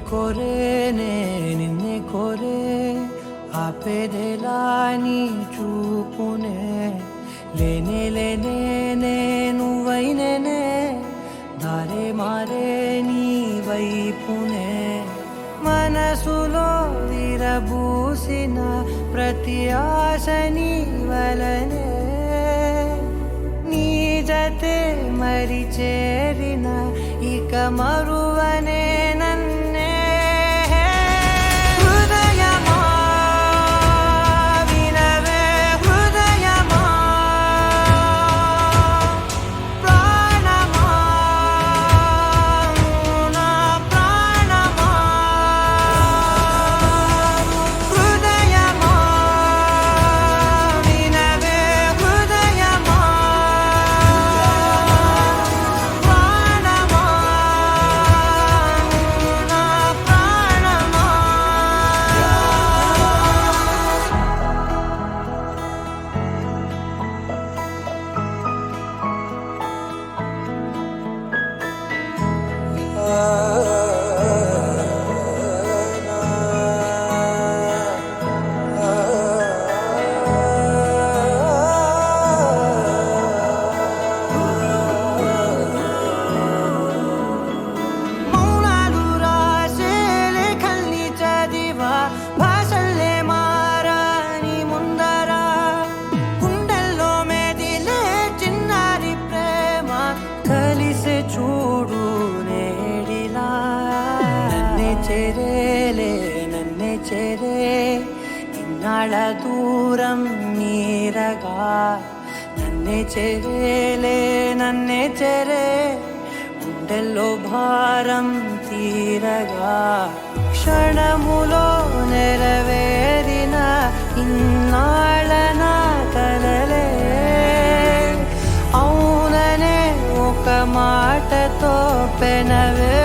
కోరేనే నిన్నే కోరే ఆపేదెలా నీ చూపునే లేనే లేనే నువ్వైనేనే దారే మారే నీ వైపునే మనసులో విరబూసిన ప్రతి ఆశ నీ వలనే నీ జతే మరి చేరిన ఇక మరువనే నన్నే హృదయమా వినవే హృదయమా ప్రాణమా నా ప్రాణమా హృదయమా వినవే హృదయమా ప్రాణమా నా ప్రాణమా మౌనాలు రాసే లేఖల్ని చదివా భాషల్లే మారాని ముందరా గుండెల్లో మెదిలే చిన్నారి ప్రేమ కలిసే చూడు నేడిలా నన్నే చేరేలే నన్నే చేరే ఇన్నాళ్ళ దూరం నీరగా నన్నే చేరేలే నన్నే చేరే గుండెల్లో భారం తీరగా క్షణములో నెరవేరిన ఇన్నాళ్ళ నా కలలే అవుననే ఒక మాటతో పెనవే